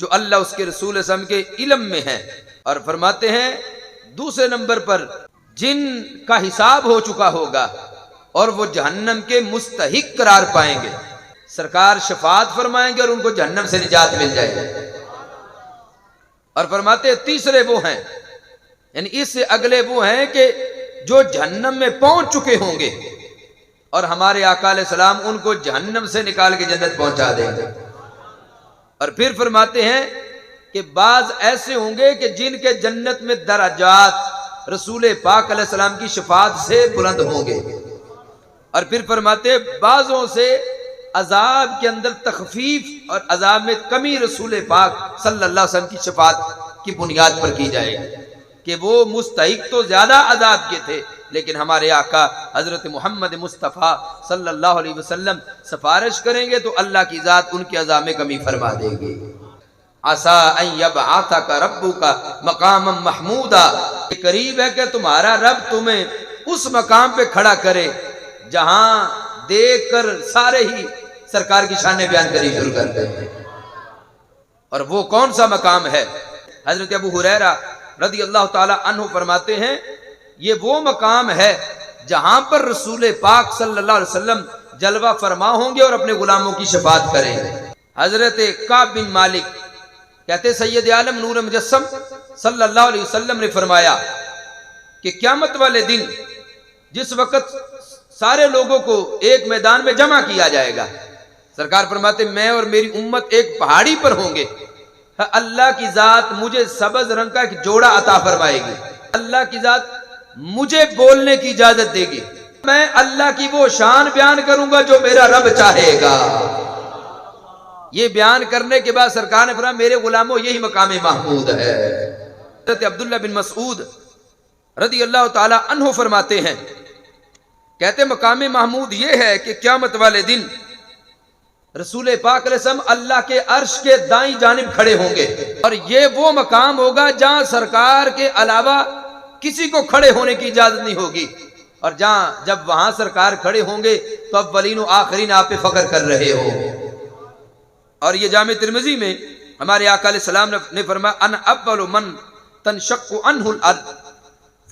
جو اللہ اس کے رسول صلی اللہ علیہ وسلم کے علم میں ہے. اور فرماتے ہیں دوسرے نمبر پر جن کا حساب ہو چکا ہوگا اور وہ جہنم کے مستحق قرار پائیں گے. سرکار شفاعت فرمائیں گے اور ان کو جہنم سے نجات مل جائے گی. اور فرماتے ہیں تیسرے وہ ہیں، یعنی اس سے اگلے وہ ہیں کہ جو جہنم میں پہنچ چکے ہوں گے اور ہمارے آقا علیہ السلام ان کو جہنم سے نکال کے جنت پہنچا دیں گے. اور پھر فرماتے ہیں کہ بعض ایسے ہوں گے کہ جن کے جنت میں درجات رسول پاک علیہ السلام کی شفاعت سے بلند ہوں گے. اور پھر فرماتے ہیں بعضوں سے عذاب کے اندر تخفیف اور عذاب میں کمی رسول پاک صلی اللہ علیہ وسلم کی شفاعت کی بنیاد پر کی جائے گی کہ وہ مستحق تو زیادہ عذاب کے تھے، لیکن ہمارے آقا حضرت محمد مصطفیٰ صلی اللہ علیہ وسلم سفارش کریں گے تو اللہ کی ذات ان کے عذاب میں کمی فرما دے گی. عسیٰ ان یبعثک ربک مقاما محمودا، قریب ہے کہ تمہارا رب تمہیں اس مقام پہ کھڑا کرے جہاں دیکھ کر سارے ہی سرکار کی شان بیان کری شروع کرتے ہیں. اور وہ کون سا مقام ہے؟ حضرت ابو ہریرہ رضی اللہ تعالی عنہ فرماتے ہیں یہ وہ مقام ہے جہاں پر رسول پاک صلی اللہ علیہ وسلم جلوہ فرما ہوں گے اور اپنے غلاموں کی شفاعت کریں گے. حضرت کعب بن مالک کہتے سید عالم نور مجسم صلی اللہ علیہ وسلم نے فرمایا کہ قیامت والے دن جس وقت سارے لوگوں کو ایک میدان میں جمع کیا جائے گا، سرکار فرماتے میں اور میری امت ایک پہاڑی پر ہوں گے، اللہ کی ذات مجھے سبز رنگ کا ایک جوڑا عطا فرمائے گی، اللہ کی ذات مجھے بولنے کی اجازت دے گی، میں اللہ کی وہ شان بیان کروں گا جو میرا رب چاہے گا. یہ بیان کرنے کے بعد سرکار نے فرمایا میرے غلاموں یہی مقام محمود ہے. حضرت عبداللہ بن مسعود رضی اللہ تعالی عنہ فرماتے ہیں، کہتے مقام محمود یہ ہے کہ قیامت والے دن رسول پاک علیہ السلام اللہ کے عرش کے دائیں جانب کھڑے ہوں گے، اور یہ وہ مقام ہوگا جہاں سرکار کے علاوہ کسی کو کھڑے ہونے کی اجازت نہیں ہوگی، اور جہاں جب وہاں سرکار کھڑے ہوں گے تو اولین و آخرین آپ پہ فخر کر رہے ہوں گے. اور یہ جامع ترمذی میں ہمارے آقا علیہ السلام نے فرمایا ان اول من تنشق عنہ الارض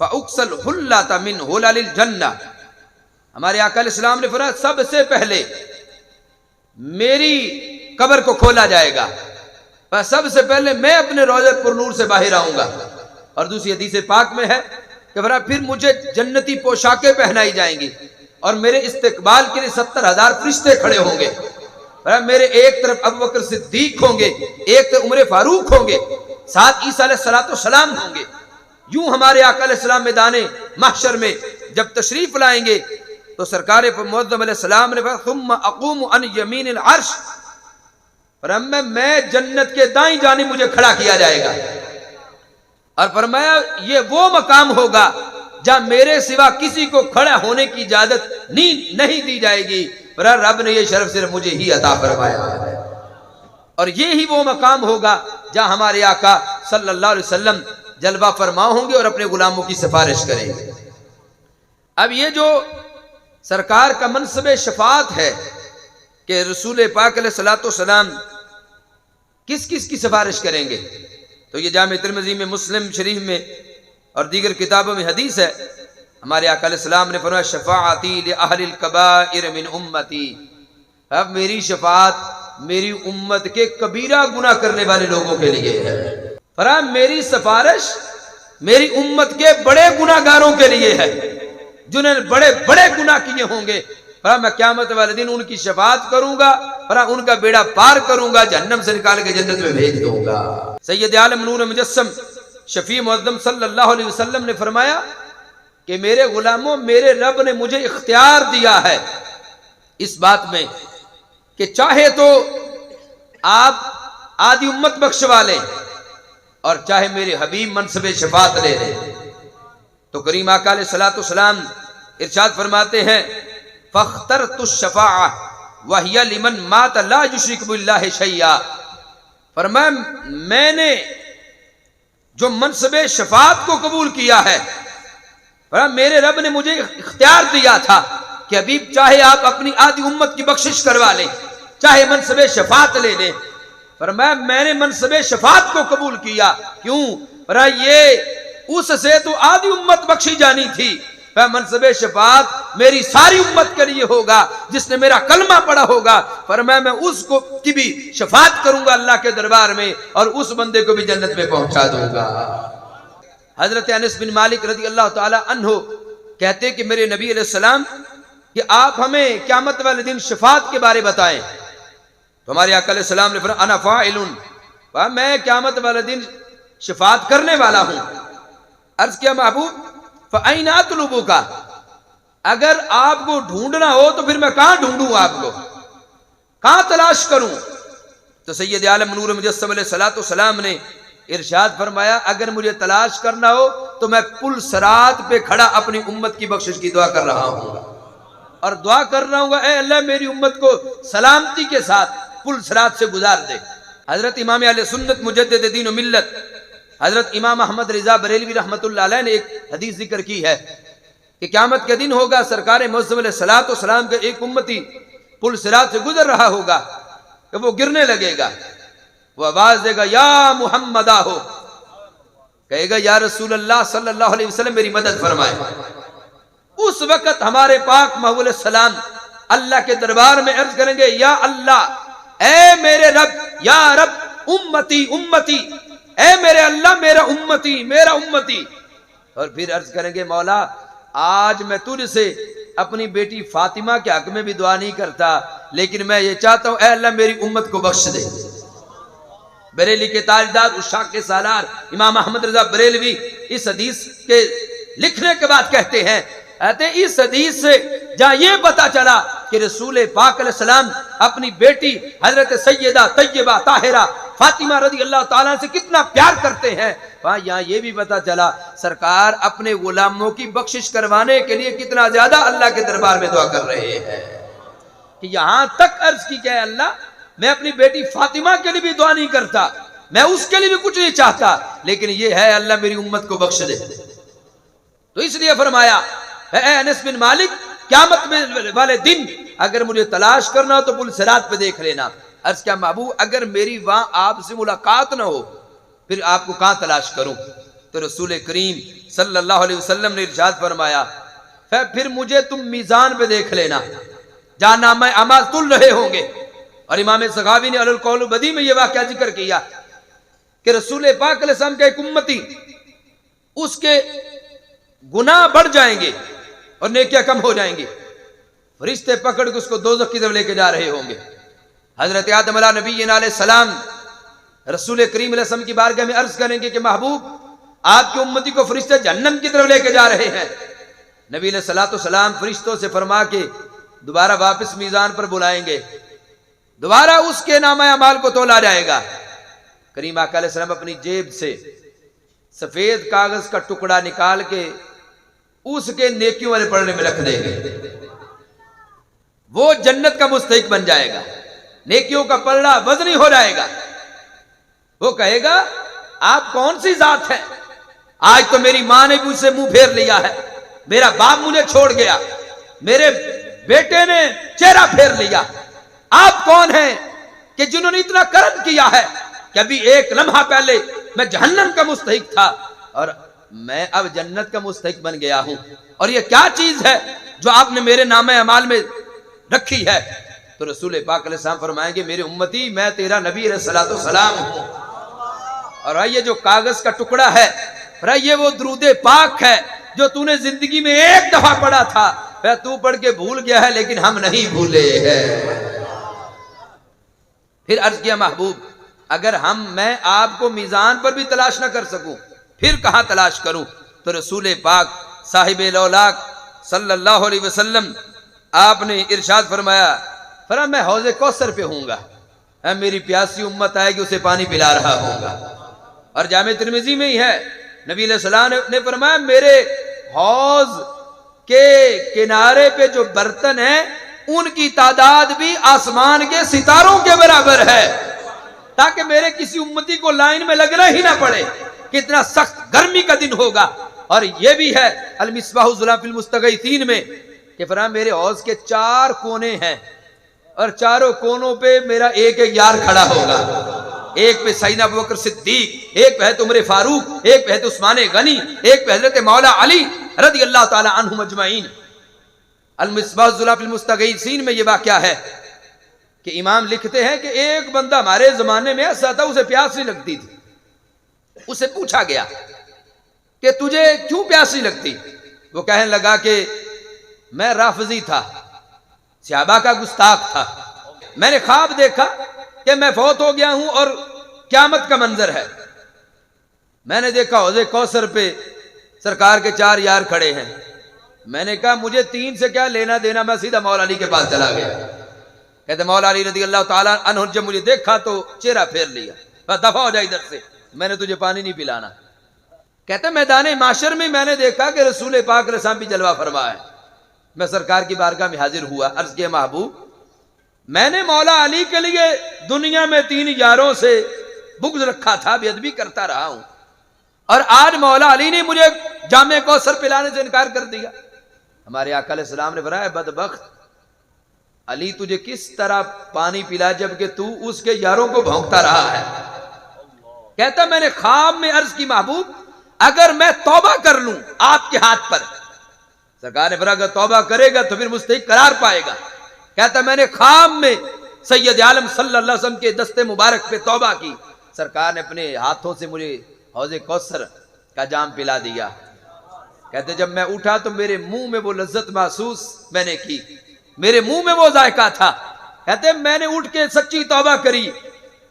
فاکسل حلۃ من حلل الجنہ. ہمارے آقا علیہ السلام نے فرمایا سب سے پہلے میری قبر کو کھولا جائے گا، سب سے پہلے میں اپنے روضہ پر نور سے باہر آؤں گا. اور دوسری حدیث پاک میں ہے کہ پھر مجھے جنتی پوشاکیں پہنائی جائیں گی اور میرے استقبال کے لیے 70,000 فرشتے کھڑے ہوں گے. میرے ایک طرف ابو بکر صدیق ہوں گے، ایک طرف عمر فاروق ہوں گے، ساتھ عیسیٰ علیہ السلام ہوں گے. یوں ہمارے آقا علیہ السلام میدان محشر میں جب تشریف لائیں گے تو سرکار معظم علیہ السلام نے فرمایا ثم اقوم عن یمین العرش، میں جنت کے دائیں جانب مجھے کھڑا کیا جائے گا. اور فرمایا یہ وہ مقام ہوگا جہاں میرے سوا کسی کو کھڑا ہونے کی اجازت نہیں دی جائے گی، رب نے یہ شرف صرف مجھے ہی عطا فرمایا ہے. اور یہی وہ مقام ہوگا جہاں ہمارے آقا صلی اللہ علیہ وسلم جلوہ فرما ہوں گے اور اپنے غلاموں کی سفارش کریں گے. اب یہ جو سرکار کا منصب شفاعت ہے کہ رسول پاک علیہ الصلوۃ والسلام کس کس کی سفارش کریں گے، تو یہ جامع ترمذی میں، مسلم شریف میں اور دیگر کتابوں میں حدیث ہے. ہمارے آقا علیہ السلام نے فرمایا شفاعتی لأہل الکبائر من امتی، اب میری شفاعت میری امت کے کبیرہ گناہ کرنے والے لوگوں کے لیے ہے. فرمایا میری سفارش میری امت کے بڑے گناہ گاروں کے لیے ہے جنہوں نے بڑے بڑے گناہ کیے ہوں گے. فرمایا میں قیامت والے دن ان کی شفاعت کروں گا، فرمایا ان کا بیڑا پار کروں گا، جہنم سے نکال کے جنت میں بھیج دوں گا. سید عالم نور مجسم شفیع معظم صلی اللہ علیہ وسلم نے فرمایا کہ میرے غلاموں میرے رب نے مجھے اختیار دیا ہے اس بات میں کہ چاہے تو آپ آدھی امت بخشوا لیں اور چاہے میرے حبیب منصب شفاعت لے لیں. تو کریم آقا علیہ الصلوۃ والسلام ارشاد فرماتے ہیں فاخترت الشفاعہ وہی لمن مات لا یشرک باللہ شیئا. فرمایا میں نے جو منصب شفاعت کو قبول کیا ہے، فرمایا میرے رب نے مجھے اختیار دیا تھا کہ حبیب چاہے آپ اپنی آدھی امت کی بخشش کروا لیں، چاہے منصب شفاعت لے لیں، فرمایا میں نے منصب شفاعت کو قبول کیا. کیوں؟ فرمایا یہ اس سے تو آدھی امت بخشی جانی تھی. منصب شفاعت میری ساری امت کے لیے ہوگا جس نے میرا کلمہ پڑھا ہوگا. فرمایا میں اس کو کی بھی شفاعت کروں گا اللہ کے دربار میں اور اس بندے کو بھی جنت میں پہنچا دوں گا. حضرت انس بن مالک رضی اللہ تعالی عنہ کہتے کہ میرے نبی علیہ السلام کہ آپ ہمیں قیامت والے دن شفاعت کے بارے بتائیں. تو ہمارے آقا علیہ السلام نے فرمایا انا فاعل، میں قیامت والے دن شفاعت کرنے والا ہوں. عرض کیا محبوب فَأَيْنَ أَطْلُبُكَ، اگر آپ کو ڈھونڈنا ہو تو پھر میں کہاں ڈھونڈوں؟ آپ کو کہاں تلاش کروں؟ تو سید عالم نور مجسم علیہ السلام نے ارشاد فرمایا اگر مجھے تلاش کرنا ہو تو میں پل صراط پہ کھڑا اپنی امت کی بخشش کی دعا کر رہا ہوں اور دعا کر رہا ہوں اے اللہ میری امت کو سلامتی کے ساتھ پل صراط سے گزار دے. حضرت امام اہل سنت مجدد دین و ملت حضرت امام احمد رضا بریلوی رحمۃ اللہ علیہ نے ایک حدیث ذکر کی ہے کہ قیامت کے دن ہوگا سرکار معظم علیہ السلام کے ایک امتی پل صراط سے گزر رہا ہوگا کہ وہ گرنے لگے گا. وہ آواز دے گا یا محمد آہو، کہے گا یا رسول اللہ صلی اللہ علیہ وسلم میری مدد فرمائے. اس وقت ہمارے پاک محبوب السلام اللہ کے دربار میں عرض کریں گے یا اللہ اے میرے رب، یا رب امتی امتی، اے میرے اللہ میرا امتی میرا امتی. اور پھر عرض کریں گے مولا آج میں تجھ سے اپنی بیٹی فاطمہ کے حق میں بھی دعا نہیں کرتا لیکن میں یہ چاہتا ہوں اے اللہ میری امت کو بخش دے. بریلی کے تاجدار عشاق کے سالار امام احمد رضا بریلوی اس حدیث کے لکھنے کے بعد کہتے ہیں اس حدیث سے جہاں یہ پتا چلا کہ رسول پاک علیہ السلام اپنی بیٹی حضرت سیدہ طیبہ طاہرہ فاطمہ رضی اللہ تعالیٰ سے کتنا پیار کرتے ہیں، وہاں یہاں یہ بھی پتا چلا سرکار اپنے غلاموں کی بخشش کروانے کے لیے کتنا زیادہ اللہ کے دربار میں دعا کر رہے ہیں کہ یہاں تک عرض کی کہ اللہ میں اپنی بیٹی فاطمہ کے لیے بھی دعا نہیں کرتا، میں اس کے لیے بھی کچھ نہیں چاہتا، لیکن یہ ہے اللہ میری امت کو بخش دے. تو اس لیے فرمایا اے انس بن مالک قیامت والے دن اگر مجھے تلاش کرنا تو پل صراط پہ دیکھ لینا. عرض کیا محبوب اگر میری وہاں آپ سے ملاقات نہ ہو پھر آپ کو کہاں تلاش کروں؟ تو رسول کریم صلی اللہ علیہ وسلم نے ارشاد فرمایا پھر مجھے تم میزان پہ دیکھ لینا جہاں نامہ اعمال تل رہے ہوں گے. اور امام سخاوی نے القول بدی میں یہ واقعہ ذکر کیا کہ رسول پاک علیہ السلام کا ایک امتی اس کے گناہ بڑھ جائیں گے اور نیکیاں کم ہو جائیں گی، فرشتے پکڑ کے اس کو دوزخ کی طرف لے کے جا رہے ہوں گے. حضرت آدم علیہ نبی علیہ السلام رسول کریم علیہ السلام کی بارگاہ میں عرض کریں گے کہ محبوب آپ کی امتی کو فرشتے جہنم کی طرف لے کے جا رہے ہیں. نبی علیہ السلام فرشتوں سے فرما کے دوبارہ واپس میزان پر بلائیں گے، دوبارہ اس کے نامہ اعمال کو تولا جائے گا. کریم آقا علیہ السلام اپنی جیب سے سفید کاغذ کا ٹکڑا نکال کے اس کے نیکیوں والے پڑھنے میں رکھ دیں گے، وہ جنت کا مستحق بن جائے گا، نیکیوں کا پلڑا وزنی ہو جائے گا. وہ کہے گا آپ کون سی ذات ہے، آج تو میری ماں نے مجھ سے منہ پھیر لیا ہے، میرا باپ مجھے چھوڑ گیا، میرے بیٹے نے چہرہ پھیر لیا، آپ کون ہیں کہ جنہوں نے اتنا کرم کیا ہے کہ ابھی ایک لمحہ پہلے میں جہنم کا مستحق تھا اور میں اب جنت کا مستحق بن گیا ہوں، اور یہ کیا چیز ہے جو آپ نے میرے نامہ اعمال میں رکھی ہے؟ تو رسول پاک علیہ السلام فرمائیں گے میرے امتی میں تیرا نبی علیہ السلام ہوں، اور یہ جو کاغذ کا ٹکڑا ہے یہ وہ درود پاک ہے جو تو نے زندگی میں ایک دفعہ پڑھا تھا، تو پڑھ کے بھول گیا ہے لیکن ہم نہیں بھولے ہیں. پھر عرض کیا محبوب اگر میں آپ کو میزان پر بھی تلاش نہ کر سکوں پھر کہاں تلاش کروں؟ تو رسول پاک صاحب لولاک صلی اللہ علیہ وسلم آپ نے ارشاد فرمایا میں حوض کوثر پہ ہوں گا، میری پیاسی امت آئے گی اسے پانی پلا رہا ہوں گا. اور جامع ترمذی میں ہی ہے نبی علیہ السلام نے فرمایا میرے حوض کے کنارے پہ جو برتن ہیں ان کی تعداد بھی آسمان کے ستاروں کے برابر ہے، تاکہ میرے کسی امتی کو لائن میں لگنا ہی نہ پڑے. کتنا سخت گرمی کا دن ہوگا. اور یہ بھی ہے المصباح الظلام فی المستغیثین میں کہ فرمایا میرے حوض کے 4 کونے ہیں اور چاروں کونوں پہ میرا ایک ایک یار کھڑا ہوگا. ایک پہ سیدنا ابوبکر صدیق، ایک پہ حضرت عمر فاروق، ایک پہ حضرت عثمان غنی، ایک پہ حضرت مولا علی رضی اللہ تعالی عنہم اجمعین۔ المصباح الظلاف المستغیثین میں یہ واقعہ ہے کہ امام لکھتے ہیں کہ ایک بندہ ہمارے زمانے میں ایسا تھا، اسے پیاس نہیں لگتی تھی۔ اسے پوچھا گیا کہ تجھے کیوں پیاس نہیں لگتی؟ وہ کہنے لگا کہ میں رافضی تھا، صحابہ کا گستاخ تھا، میں نے خواب دیکھا کہ میں فوت ہو گیا ہوں اور قیامت کا منظر ہے۔ میں نے دیکھا حوض کوثر پہ سرکار کے 4 یار کھڑے ہیں۔ میں نے کہا مجھے 3 سے کیا لینا دینا، میں سیدھا مولا علی کے پاس چلا گیا۔ کہتے مولا علی رضی اللہ تعالیٰ عنہ جب مجھے دیکھا تو چہرہ پھیر لیا، بس دفع ہو جائے ادھر سے، میں نے تجھے پانی نہیں پلانا۔ کہتے میدان معاشر میں میں نے دیکھا کہ رسول پاک علیہ السلام بھی جلوہ فرما ہے۔ میں سرکار کی بارگاہ میں حاضر ہوا، عرض کیا محبوب میں نے مولا علی کے لیے دنیا میں 3 یاروں سے بغض رکھا تھا، بے ادبی کرتا رہا ہوں، اور آج مولا علی نے مجھے جام کوثر پلانے سے انکار کر دیا۔ ہمارے آقا علیہ السلام نے فرمایا بدبخت علی تجھے کس طرح پانی پلا جبکہ تو اس کے یاروں کو بھونکتا رہا ہے۔ کہتا میں نے خواب میں عرض کی محبوب اگر میں توبہ کر لوں آپ کے ہاتھ پر، سرکار نے فرمایا اگر توبہ کرے گا تو پھر مستحق قرار پائے گا۔ کہتا میں نے خواب میں سید عالم صلی اللہ علیہ وسلم کے دست مبارک پہ توبہ کی، سرکار نے اپنے ہاتھوں سے مجھے حوض کوثر کا جام پلا دیا۔ کہتے جب میں اٹھا تو میرے منہ میں وہ لذت محسوس میں نے کی، میرے منہ میں وہ ذائقہ تھا۔ کہتے میں نے اٹھ کے سچی توبہ کری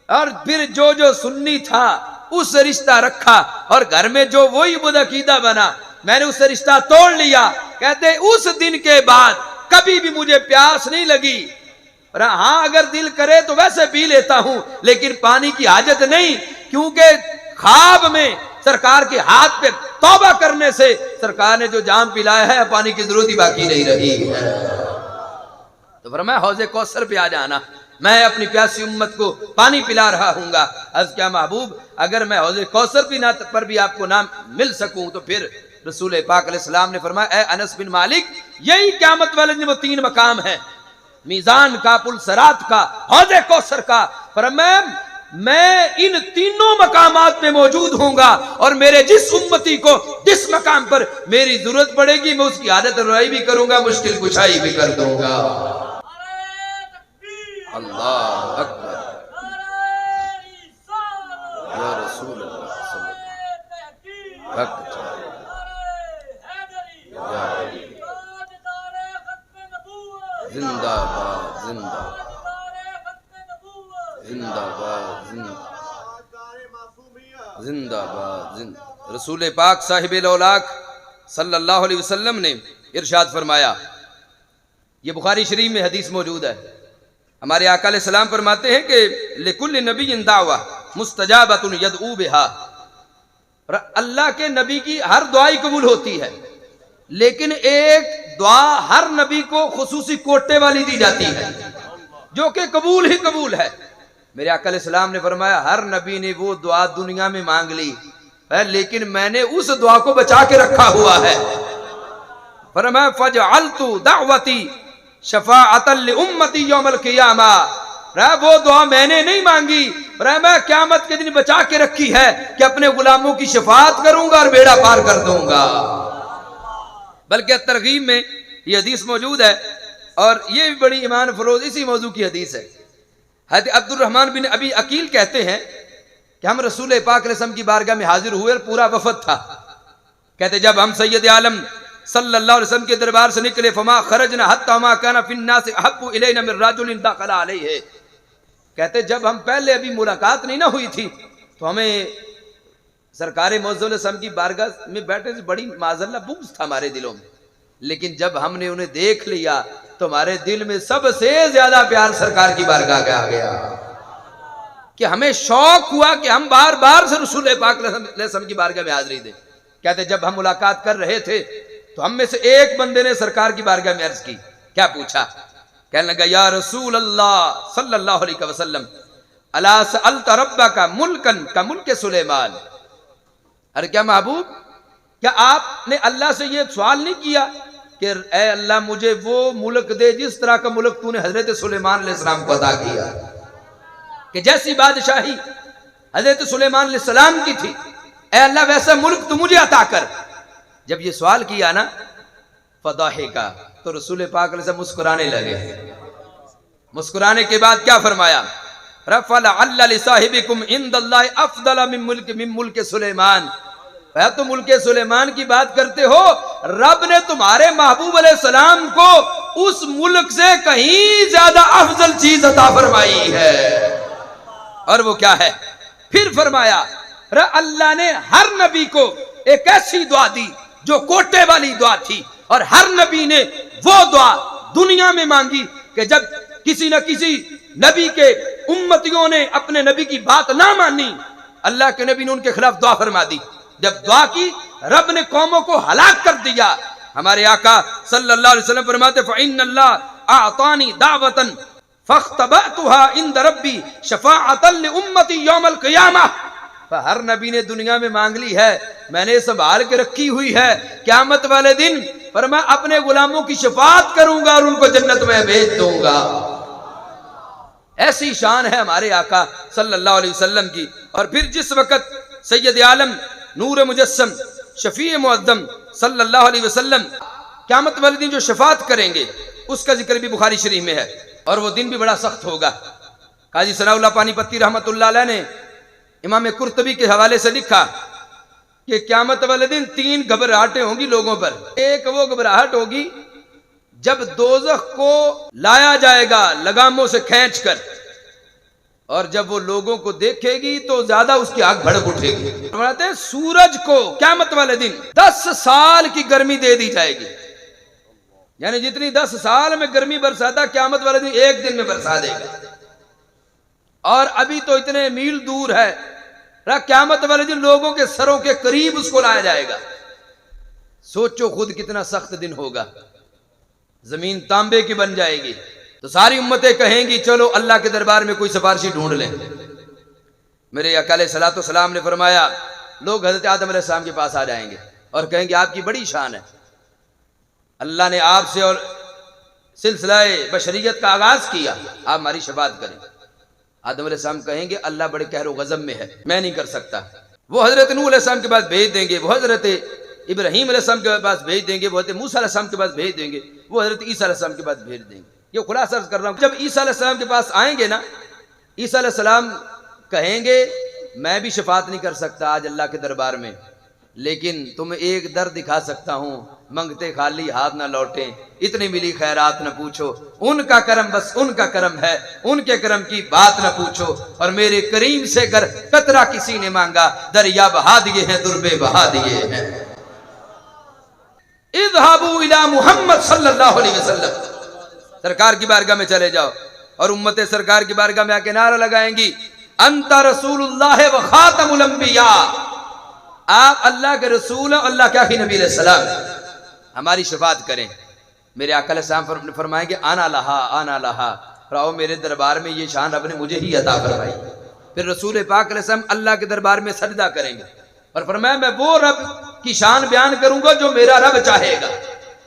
اور پھر جو سنی تھا اس سے رشتہ رکھا، اور گھر میں جو وہی بدھ عقیدہ بنا میں نے اس سے رشتہ توڑ لیا۔ کہتے اس دن کے بعد کبھی بھی مجھے پیاس نہیں لگی، ہاں اگر دل کرے تو ویسے پی لیتا ہوں لیکن پانی کی حاجت نہیں، کیونکہ خواب میں سرکار کے ہاتھ پہ توبہ کرنے سے سرکار نے جو جام پلایا ہے پانی کی ضرورت ہی باقی نہیں رہی ہے۔ تو فرمایا حوض کوثر پہ آ جانا، میں اپنی پیاسی امت کو پانی پلا رہا ہوں گا۔ عرض کیا محبوب اگر میں حوض کوثر پر بھی آپ کو نام مل سکوں تو پھر رسول پاک علیہ السلام نے فرمایا اے انس بن مالک یہی قیامت والے دن وہ 3 مقام ہیں، میزان کا، پل صراط کا، حوض کوثر کا۔ فرمایا میں ان 3 مقامات میں موجود ہوں گا، اور میرے جس امتی کو جس مقام پر میری ضرورت پڑے گی میں اس کی عادت روائی بھی کروں گا، مشکل کشائی بھی کر دوں گا۔ اللہ اکبر یا رسول اللہ صلی اللہ علیہ وسلم۔ زندہ باد زندہ زندہ باد زندہ باد۔ رسول پاک صاحب الاولاق صلی اللہ علیہ وسلم نے ارشاد فرمایا، یہ بخاری شریف میں حدیث موجود ہے، ہمارے آقا علیہ السلام فرماتے ہیں کہ لکل نبی دعوہ مستجابۃ یدعو بہا، اللہ کے نبی کی ہر دعائی قبول ہوتی ہے لیکن ایک دعا ہر نبی کو خصوصی کوٹے والی دی جاتی ہے جو کہ قبول ہی قبول ہے۔ میرے آقا علیہ السلام نے فرمایا ہر نبی نے وہ دعا دنیا میں مانگ لی لیکن میں نے اس دعا کو بچا کے رکھا ہوا ہے۔ فرمایا فجعلت دعوتی شفاعۃ لامتی یوم القیامہ، وہ دعا میں نے نہیں مانگی، میں قیامت کے دن بچا کے رکھی ہے کہ اپنے غلاموں کی شفاعت کروں گا اور بیڑا پار کر دوں گا۔ بلکہ ترغیب میں یہ حدیث موجود ہے اور یہ بھی بڑی ایمان فروز اسی موضوع کی حدیث ہے۔ حضرت عبد الرحمن بن ابی عقیل کہتے ہیں کہ ہم رسول پاک علیہ السلام کی بارگاہ میں حاضر ہوئے اور پورا وفد تھا۔ کہتے جب ہم سید عالم صلی اللہ علیہ وسلم کے دربار سے نکلے فما خرجنا حتی ما کان فی الناس احب الینا من رجل دخل علیہ، کہتے جب ہم پہلے ابھی ملاقات نہیں نہ ہوئی تھی تو ہمیں سرکار معظم علیہ السلام کی بارگاہ میں بیٹھے سے بڑی معذلہ بغض تھا ہمارے دلوں میں، لیکن جب ہم نے انہیں دیکھ لیا تو ہمارے دل میں سب سے زیادہ پیار سرکار کی بارگاہ کا آ گیا کہ ہمیں شوق ہوا کہ ہم بار بار سے رسول پاک علیہ السلام کی بارگاہ میں حاضری دیں۔ کہتے جب ہم ملاقات کر رہے تھے تو ہم میں سے ایک بندے نے سرکار کی بارگاہ میں عرض کی، کیا پوچھا؟ کہنے لگا یا رسول اللہ صلی اللہ علیہ وسلم الا سألت ربک ملکن کا ملک سلیمان، ارے کیا محبوب کیا آپ نے اللہ سے یہ سوال نہیں کیا کہ اے اللہ مجھے وہ ملک دے جس طرح کا ملک تو نے حضرت سلیمان علیہ السلام کو عطا کیا، کہ جیسی بادشاہی حضرت سلیمان علیہ السلام کی تھی، اے اللہ ویسا ملک تو مجھے عطا کر۔ جب یہ سوال کیا نا فضاحکا، تو رسول پاک علیہ السلام مسکرانے لگے۔ مسکرانے کے بعد کیا فرمایا؟ رفع لعل لصاحبکم عند اللہ افضل من ملک سلیمان۔ تو ملک سلیمان کی بات کرتے ہو، رب نے تمہارے محبوب علیہ السلام کو اس ملک سے کہیں زیادہ افضل چیز عطا فرمائی ہے۔ اور وہ کیا ہے؟ پھر فرمایا اللہ نے ہر نبی کو ایک ایسی دعا دی جو کوٹے والی دعا تھی، اور ہر نبی نے وہ دعا دنیا میں مانگی کہ جب کسی نہ کسی نبی کے امتیوں نے اپنے نبی کی بات نہ مانی، اللہ کے نبی نے ان کے خلاف دعا فرما دی۔ جب دعا کی، رب نے قوموں کو ہلاک کر دیا۔ ہمارے آقا صلی اللہ علیہ وسلم فرماتے فَإِنَّ اللَّهَ أَعْطَانِي دَعْوَةً فَاخْتَبَأْتُهَا عِنْدَ رَبِّي شَفَاعَةً لِأُمَّتِي يَوْمَ الْقِيَامَةِ۔ ہر نبی نے دنیا میں مانگ لی ہے، میں نے سنبھال کے رکھی ہوئی ہے، قیامت والے دن پر میں اپنے غلاموں کی شفاعت کروں گا اور ان کو جنت میں بھیج دوں گا۔ ایسی شان ہے ہمارے آقا صلی اللہ علیہ وسلم کی۔ اور پھر جس وقت سید عالم نور مجسم شفیع معظم صلی اللہ علیہ وسلم قیامت والے دن جو شفاعت کریں گے، اس کا ذکر بھی بخاری شریف میں ہے، اور وہ دن بھی بڑا سخت ہوگا۔ قاضی ثناء اللہ پانی پتی رحمت اللہ علیہ نے امام قرطبی کے حوالے سے لکھا کہ قیامت والے دن 3 گھبراہٹیں ہوں گی لوگوں پر۔ ایک وہ گھبراہٹ ہوگی جب دوزخ کو لایا جائے گا لگاموں سے کھینچ کر، اور جب وہ لوگوں کو دیکھے گی تو زیادہ اس کی آگ بھڑک اٹھے گی۔ فرماتے ہیں سورج کو قیامت والے دن 10 سال کی گرمی دے دی جائے گی، یعنی جتنی 10 سال میں گرمی برساتا قیامت والے دن 1 دن میں برسا دے گا۔ اور ابھی تو اتنے میل دور ہے، قیامت والے دن لوگوں کے سروں کے قریب اس کو لایا جائے گا۔ سوچو خود کتنا سخت دن ہوگا، زمین تانبے کی بن جائے گی، تو ساری امتیں کہیں گی چلو اللہ کے دربار میں کوئی سفارشی ڈھونڈ لیں۔ میرے آقا علیہ الصلوۃ والسلام نے فرمایا لوگ حضرت آدم علیہ السلام کے پاس آ جائیں گے اور کہیں گے آپ کی بڑی شان ہے، اللہ نے آپ سے اور سلسلہ بشریت کا آغاز کیا، آپ ہماری شفاعت کریں۔ آدم علیہ السلام کہیں گے اللہ بڑے قہر و غضب میں ہے، میں نہیں کر سکتا۔ وہ حضرت نوح علیہ السلام کے پاس بھیج دیں گے، وہ حضرت ابراہیم علیہ السلام کے پاس بھیج دیں گے، وہ حضرت موسیٰ علیہ السلام کے پاس بھیج دیں گے، وہ حضرت عیسیٰ علیہ السلام کے پاس بھیج دیں گے۔ یہ خلاصہ کر رہا ہوں، جب عیسیٰ علیہ السلام کے پاس آئیں گے نا، عیسیٰ علیہ السلام کہیں گے میں بھی شفاعت نہیں کر سکتا آج اللہ کے دربار میں، لیکن تمہیں ایک در دکھا سکتا ہوں، منگتے خالی ہاتھ نہ لوٹیں، اتنی ملی خیرات نہ پوچھو، ان کا کرم بس ان کا کرم ہے، ان کے کرم کی بات نہ پوچھو، اور میرے کریم سے اگر قطرہ کسی نے مانگا دریا بہا دیے ہیں، دربے بہا دیے ہیں۔ اذهبوا الى محمد صلی اللہ علیہ وسلم، سرکار کی بارگاہ میں چلے جاؤ، اور امت سرکار کی بارگاہ میں آ کے نعرہ لگائیں گی انت رسول اللہ و خاتم الانبیاء، آپ اللہ کے رسول ہیں، اللہ کے آخری نبی علیہ السلام، ہماری شفاعت کریں۔ میرے آقا علیہ السلام نے فرمائیں کہ آنا لہا آنا لہا، راؤ میرے دربار میں یہ شان رب نے مجھے ہی عطا فرمائی۔ پھر رسول پاک علیہ السلام اللہ کے دربار میں سجدہ کریں گے اور فرمایا میں وہ رب کی شان بیان کروں گا جو میرا رب چاہے گا۔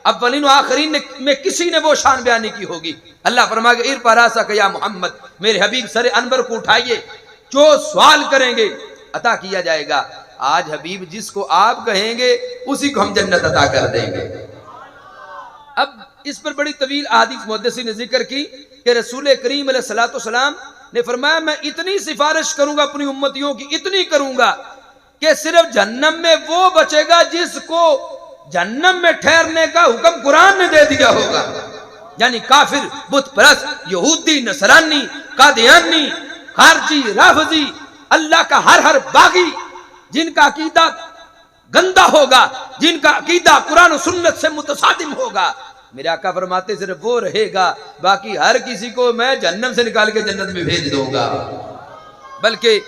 اولین و آخرین میں کسی نے وہ شان بیان نہیں کی ہوگی۔ اللہ فرمائے گا ارفع راسک یا محمد، میرے حبیب سر انور کو اٹھائیے، جو سوال کریں گے عطا کیا جائے گا۔ آج حبیب جس کو آپ کہیں گے اسی کو ہم جنت عطا کر دیں گے۔ اب اس پر بڑی طویل احادیث محدثین نے ذکر کی کہ رسول کریم علیہ الصلوۃ والسلام نے فرمایا میں اتنی سفارش کروں گا اپنی امتیوں کی، اتنی کروں گا کہ صرف جہنم میں وہ بچے گا جس کو جہنم میں ٹھہرنے کا حکم قرآن نے دے دیا ہوگا، یعنی کافر، بت پرست، یہودی، نصرانی، قادیانی، خارجی، رافضی، اللہ کا ہر باغی، جن کا عقیدہ گندا ہوگا، جن کا عقیدہ قرآن و سنت سے متصادم ہوگا، میرے آقا فرماتے صرف وہ رہے گا، باقی ہر کسی کو میں جہنم سے نکال کے جنت میں بھیج دوں گا۔ بلکہ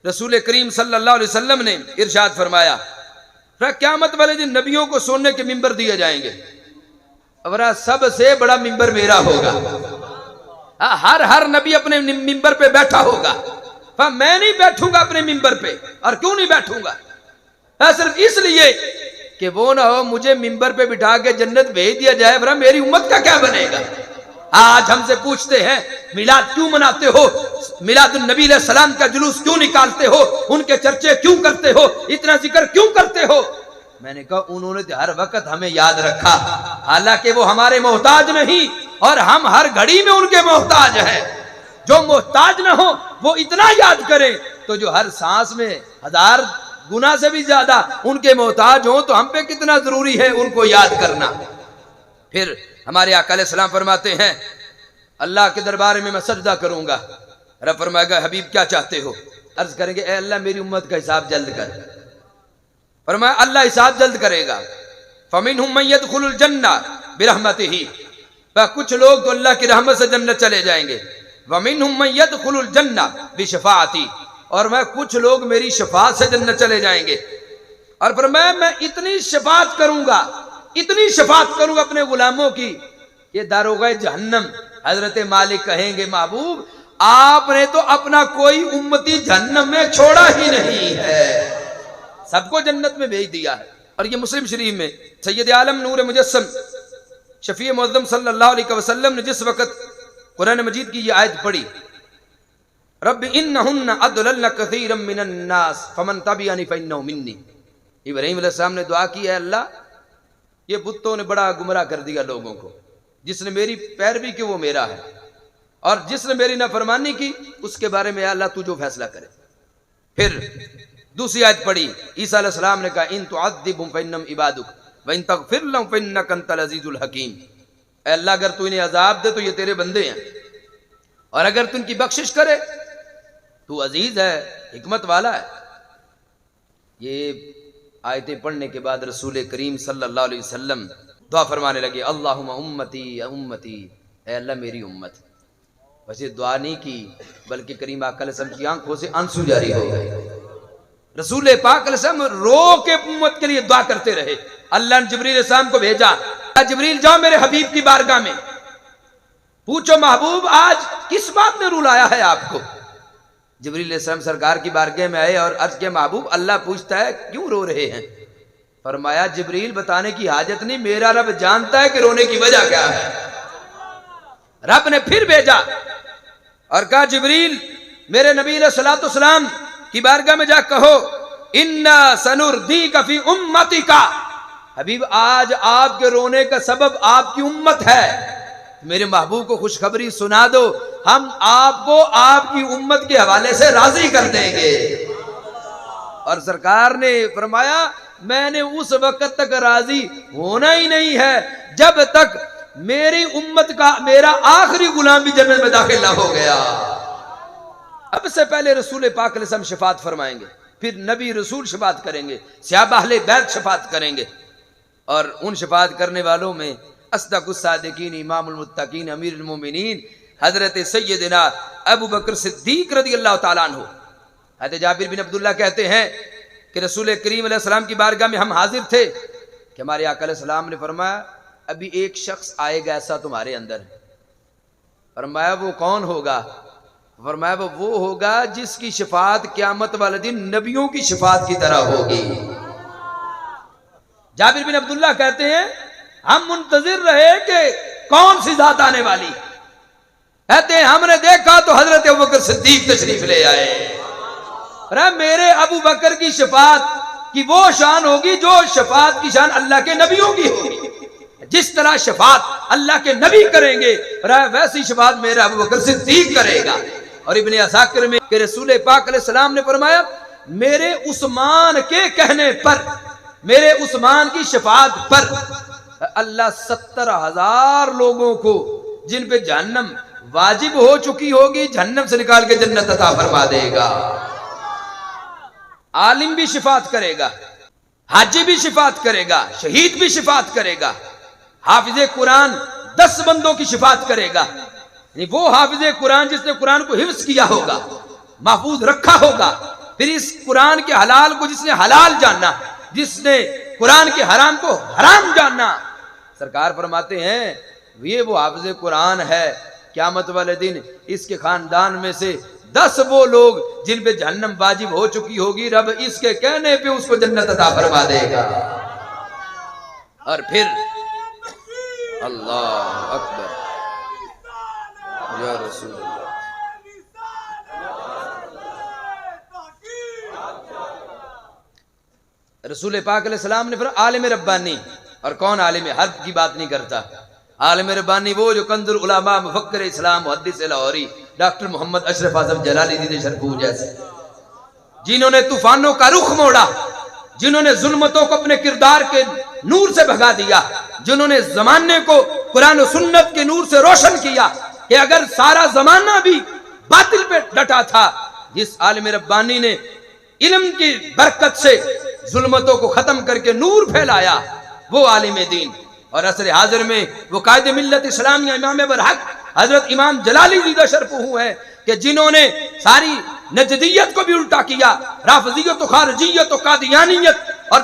رسول کریم صلی اللہ علیہ وسلم نے ارشاد فرمایا قیامت والے دن نبیوں کو سونے کے ممبر دیے جائیں گے، اور سب سے بڑا ممبر میرا ہوگا، ہر نبی اپنے ممبر پہ بیٹھا ہوگا، میں نہیں بیٹھوں گا اپنے ممبر پہ۔ اور کیوں نہیں بیٹھوں گا؟ صرف اس لیے کہ وہ نہ ہو مجھے ممبر پہ بٹھا کے جنت بھیج دیا جائے، میری امت کا کیا بنے گا؟ آج ہم سے پوچھتے ہیں میلاد کیوں مناتے ہو, میلاد النبی علیہ السلام کا جلوس کیوں نکالتے ہو, ان کے چرچے کیوں کرتے ہو, اتنا ذکر کیوں کرتے ہو؟ میں نے کہا انہوں نے ہر وقت ہمیں یاد رکھا, حالانکہ وہ ہمارے محتاج نہیں اور ہم ہر گھڑی میں ان کے محتاج ہیں. جو محتاج نہ ہو وہ اتنا یاد کریں تو جو ہر سانس میں 1000 گنا سے بھی زیادہ ان کے محتاج ہوں تو ہم پہ کتنا ضروری ہے ان کو یاد کرنا. پھر ہمارے آقا علیہ السلام فرماتے ہیں اللہ کے دربار میں سجدہ کروں گا. رب فرمائے گا حبیب کیا چاہتے ہو؟ عرض کریں گے اے اللہ میری امت کا حساب جلد کر. فرمایا اللہ حساب جلد کرے گا. فَمِنْهُمْ مَنْ يَدْخُلُ الْجَنَّةَ بِرَحْمَتِهِ, کچھ لوگ تو اللہ کی رحمت سے جنت چلے جائیں گے. وَمِنْهُمْ مَنْ يَدْخُلُ الْجَنَّةَ بِشَفَاعَتِي, اور میں کچھ لوگ میری شفاعت سے جنت چلے جائیں گے. اور فرمایا میں اتنی شفاعت کروں گا, اتنی شفاعت کروں گا اپنے غلاموں کی کہ داروغہ جہنم حضرت مالک کہیں گے محبوب آپ نے تو اپنا کوئی امتی جہنم میں چھوڑا ہی نہیں ہے, سب کو جنت میں بھیج دیا ہے. اور یہ مسلم شریف میں سید عالم نور مجسم شفیع معظم صلی اللہ علیہ وسلم نے جس وقت قرآن مجید کی یہ آیت پڑھی رب انہن اضللن کثیرا من الناس فمن تبعنی فانہ منی, ابراہیم علیہ السلام نے دعا کی ہے اللہ یہ بتوں نے بڑا گمراہ کر دیا لوگوں کو, جس نے میری پیروی کی وہ میرا ہے اور جس نے میری نافرمانی کی اس کے بارے میں اللہ تو جو فیصلہ کرے. پھر دوسری آیت پڑھی, عیسیٰ علیہ السلام نے کہا ان تعذبهم فانهم عبادک وان تغفر لهم فانک انت العزیز الحکیم, اے اللہ اگر تو انہیں عذاب دے تو یہ تیرے بندے ہیں اور اگر تو ان کی بخشش کرے تو عزیز ہے حکمت والا ہے. یہ آیتیں پڑھنے کے بعد رسول کریم صلی اللہ علیہ وسلم دعا فرمانے لگے اللہم امتی امتی, اے اللہ میری امت. ویسے دعا نہیں کی بلکہ کریم آقا علیہ السلام کی آنکھوں سے آنسو جاری ہو گئے. رسول پاک علیہ السلام رو کے امت کے لیے دعا کرتے رہے. اللہ نے جبریل علیہ السلام کو بھیجا, جبریل جاؤ میرے حبیب کی بارگاہ میں پوچھو محبوب آج کس بات نے رلایا ہے آپ کو. جبریل علیہ السلام سرکار کی بارگاہ میں آئے اور عرض کیا محبوب اللہ پوچھتا ہے کیوں رو رہے ہیں. فرمایا جبریل بتانے کی حاجت نہیں, میرا رب جانتا ہے کہ رونے کی وجہ کیا ہے. رب نے پھر بھیجا اور کہا جبریل میرے نبی علیہ الصلوۃ والسلام کی بارگاہ میں جا کہو انا سنردیک فی امتک, حبیب آج آپ کے رونے کا سبب آپ کی امت ہے, میرے محبوب کو خوشخبری سنا دو ہم آپ کو آپ کی امت کے حوالے سے راضی کر دیں گے. اور سرکار نے فرمایا میں نے اس وقت تک راضی ہونا ہی نہیں ہے جب تک میری امت کا میرا آخری غلام بھی جنت میں داخل نہ ہو گیا. اب سے پہلے رسول پاک علیہ السلام شفاعت فرمائیں گے, پھر نبی رسول شفاعت کریں گے, صحابہ اہل بیت شفاعت کریں گے, اور ان شفاعت کرنے والوں میں اصدق الصادقین امام المتقین امیر المومنین حضرت سیدنا ابو بکر صدیق رضی اللہ تعالیٰ عنہ. حضرت جابر بن عبداللہ کہتے ہیں کہ رسول کریم علیہ السلام کی بارگاہ میں ہم حاضر تھے کہ ہمارے آقا علیہ السلام نے فرمایا ابھی ایک شخص آئے گا ایسا تمہارے اندر. فرمایا وہ کون ہوگا؟ فرمایا وہ ہوگا جس کی شفاعت قیامت والے دن نبیوں کی شفاعت کی طرح ہوگی. جابر بن عبداللہ کہتے ہیں ہم منتظر رہے کہ کون سی ذات آنے والی, کہتے ہیں ہم نے دیکھا تو حضرت ابو بکر صدیق تشریف لے آئے. میرے ابو بکر کی شفاعت کی وہ شان ہوگی جو شفاعت کی شان اللہ کے نبیوں کی ہوگی. جس طرح شفاعت اللہ کے نبی کریں گے ویسی شفاعت میرا ابو بکر صدیق کرے گا. اور ابن عساکر میں کہ رسول پاک علیہ السلام نے فرمایا میرے عثمان کے کہنے پر, میرے عثمان کی شفاعت پر اللہ 70,000 لوگوں کو جن پہ جہنم واجب ہو چکی ہوگی جہنم سے نکال کے جنت عطا فرما دے گا. عالم بھی شفاعت کرے گا, حاجی بھی شفاعت کرے گا, شہید بھی شفاعت کرے گا, حافظ قرآن 10 بندوں کی شفاعت کرے گا. یعنی وہ حافظ قرآن جس نے قرآن کو حفظ کیا ہوگا, محفوظ رکھا ہوگا, پھر اس قرآن کے حلال کو جس نے حلال جاننا, جس نے قرآن کے حرام کو حرام جاننا. سرکار فرماتے ہیں یہ وہ حافظ قرآن ہے, قیامت والے دن اس کے خاندان میں سے 10 وہ لوگ جن پہ جہنم واجب ہو چکی ہوگی رب اس کے کہنے پہ اس کو جنت عطا فرما دے گا. اور پھر اللہ اکبر یا رسول اللہ۔ رسول پاک علیہ السلام نے فرمایا عالم ربانی، اور کون عالم حرف کی بات نہیں کرتا؟ عالم ربانی وہ جو کنز العلماء، مفکر اسلام، محدث لاہوری ڈاکٹر محمد اشرف اعظم جلالی دین شرپور جیسے، جنہوں نے طوفانوں کا رخ موڑا، جنہوں نے ظلمتوں کو اپنے کردار کے نور سے بھگا دیا، جنہوں نے زمانے کو قرآن و سنت کے نور سے روشن کیا، کہ اگر سارا زمانہ بھی باطل پہ ڈٹا تھا، جس عالم ربانی نے علم کی برکت سے ظلمتوں کو ختم کر کے نور پھیلایا، وہ عالم دین۔ اور عصر حاضر میں وہ قائد ملت اسلامیہ امام برحق حضرت امام جلالی دیدہ شرف ہیں، کہ جنہوں نے ساری نجدیت کو بھی الٹا کیا، رافضیت و خارجیت و قادیانیت اور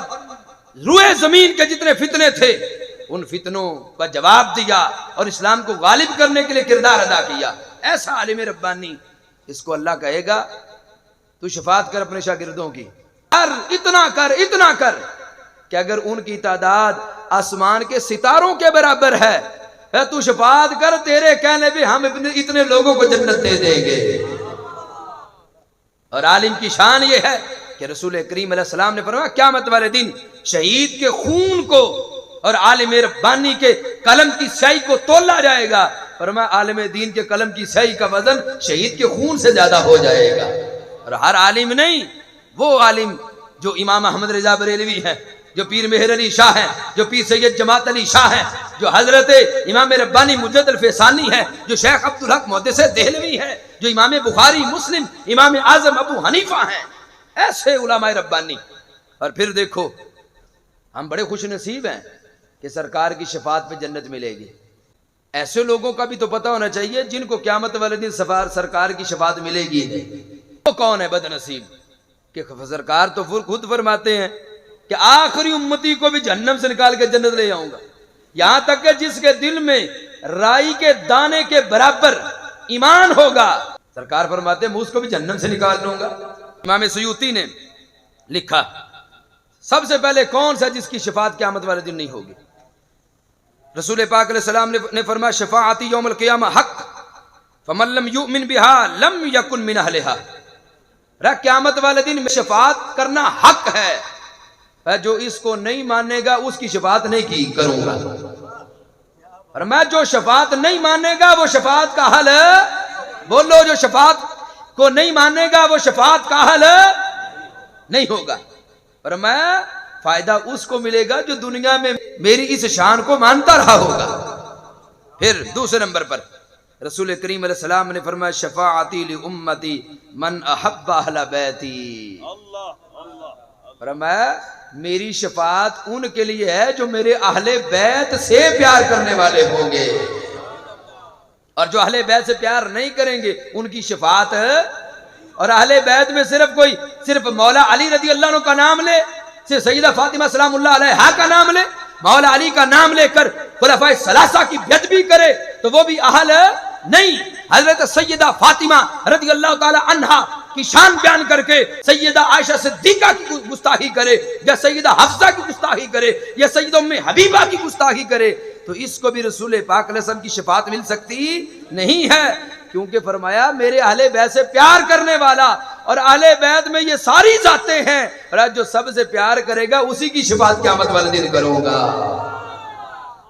روئے زمین کے جتنے فتنے تھے، ان فتنوں کا جواب دیا اور اسلام کو غالب کرنے کے لیے کردار ادا کیا۔ ایسا عالم ربانی، اس کو اللہ کہے گا تو شفاعت کر اپنے شاگردوں کی، اتنا کر کہ اگر ان کی تعداد آسمان کے ستاروں کے برابر ہے، تو شفاعت کر، تیرے کہنے پہ ہم اتنے لوگوں کو جنت دے دیں گے۔ اور عالم کی شان یہ ہے کہ رسول کریم علیہ السلام نے فرمایا قیامت والے دن شہید کے خون کو اور عالم ربانی کے قلم کی سیاہی کو تولا جائے گا۔ فرمایا عالم دین کے قلم کی سیاہی کا وزن شہید کے خون سے زیادہ ہو جائے گا۔ اور ہر عالم نہیں، وہ عالم جو امام احمد رضا بریلوی ہے، جو پیر مہر علی شاہ ہیں، جو پیر سید جماعت علی شاہ ہیں، جو حضرت امام ربانی مجد الفیسانی ہے، جو شیخ عبدالحق محدث دہلوی ہے، جو امام بخاری مسلم امام اعظم ابو حنیفہ ہیں، ایسے علماء ربانی۔ اور پھر دیکھو ہم بڑے خوش نصیب ہیں کہ سرکار کی شفاعت پہ جنت ملے گی۔ ایسے لوگوں کا بھی تو پتہ ہونا چاہیے جن کو قیامت والے دن سرکار کی شفاعت ملے گی نہیں۔ وہ کون ہے بد نصیب؟ کہ سرکار تو خود فرماتے ہیں کہ آخری امتی کو بھی جہنم سے نکال کے جنت لے آؤں گا، یہاں تک کہ جس کے دل میں رائی کے دانے کے برابر ایمان ہوگا، سرکار فرماتے ہیں میں اس کو بھی جہنم سے نکال لوں گا۔ امام سیوطی نے لکھا سب سے پہلے کون سا جس کی شفاعت قیامت والے دن نہیں ہوگی؟ رسول پاک علیہ السلام نے فرمایا شفاعتی یوم القیامہ حق فمن لم یؤمن بها لم یکن من اہلہا۔ قیامت والے دن میں شفاعت کرنا حق ہے، جو اس کو نہیں مانے گا اس کی شفاعت نہیں کی کروں گا۔ اور میں جو شفاعت نہیں مانے گا وہ شفاعت کا حل، بولو جو شفاعت کو نہیں مانے گا وہ شفاعت کا حل نہیں ہوگا۔ اور میں فائدہ اس کو ملے گا جو دنیا میں میری اس شان کو مانتا رہا ہوگا۔ پھر دوسرے نمبر پر رسول کریم علیہ السلام نے فرمایا شفاعتی لامتی من احب اہل بیتی۔ فرمایا میری شفاعت ان کے لیے ہے جو میرے اہل بیت سے پیار کرنے والے ہوں گے، اور جو اہل بیت سے پیار نہیں کریں گے ان کی شفاعت ہے۔ اور اہل بیت میں صرف مولا علی رضی اللہ عنہ کا نام لے، صرف سیدہ فاطمہ سلام اللہ علیہا کا نام لے، مولا علی کا نام لے کر خلفائے ثلاثہ کی بیعت بھی کرے تو وہ بھی اہل نہیں۔ حضرت سیدہ فاطمہ رضی اللہ تعالی عنہا کی شان بیان کر کے سیدہ عائشہ صدیقہ کی گستاخی کرے، یا سیدہ حفصہ کی گستاخی کرے، یا سیدہ ام حبیبہ کی گستاخی کرے، تو اس کو بھی رسول پاک علیہ وسلم کی شفاعت مل سکتی نہیں ہے، کیونکہ فرمایا میرے اہل بیت سے پیار کرنے والا، اور اہل بیت میں یہ ساری ذاتیں ہیں، اور جو سب سے پیار کرے گا اسی کی شفاعت قیامت والے دن کروں گا۔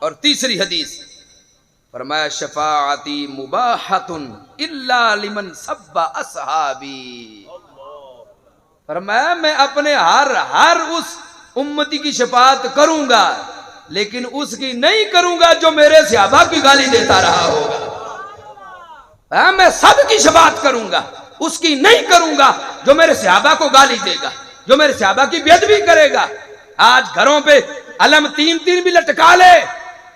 اور تیسری حدیث فرمایا شفاعتی مباحۃ الا لمن سب اصحابی۔ فرمایا میں اپنے ہر اس امتی کی شفاعت کروں گا، لیکن اس کی نہیں کروں گا جو میرے صحابہ کی گالی دیتا رہا ہوگا۔ میں سب کی شفاعت کروں گا، اس کی نہیں کروں گا جو میرے صحابہ کو گالی دے گا، جو میرے صحابہ کی بیعت بھی کرے گا۔ آج گھروں پہ علم تین بھی لٹکا لے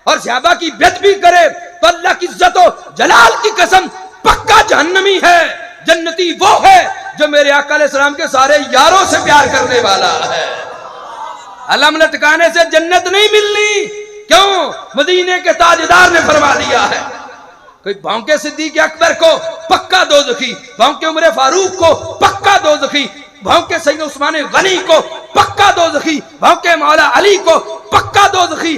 اور صحابہ کی بیعت بھی کرے تو اللہ کی عزت و جلال کی قسم پکا جہنمی ہے۔ جنتی وہ ہے جو میرے آقا علیہ السلام کے سارے یاروں سے پیار کرنے والا ہے۔ علم لٹکانے سے جنت نہیں ملنی، کیوں؟ مدینے کے تاجدار نے فرما دیا ہے۔ کوئی بھونکے صدیق اکبر کو پکا دوزخی، بھونکے عمر فاروق کو پکا دوزخی، بھونکے سید عثمان غنی کو پکا دوزخی، بھونکے مولا علی کو پکا دوزخی۔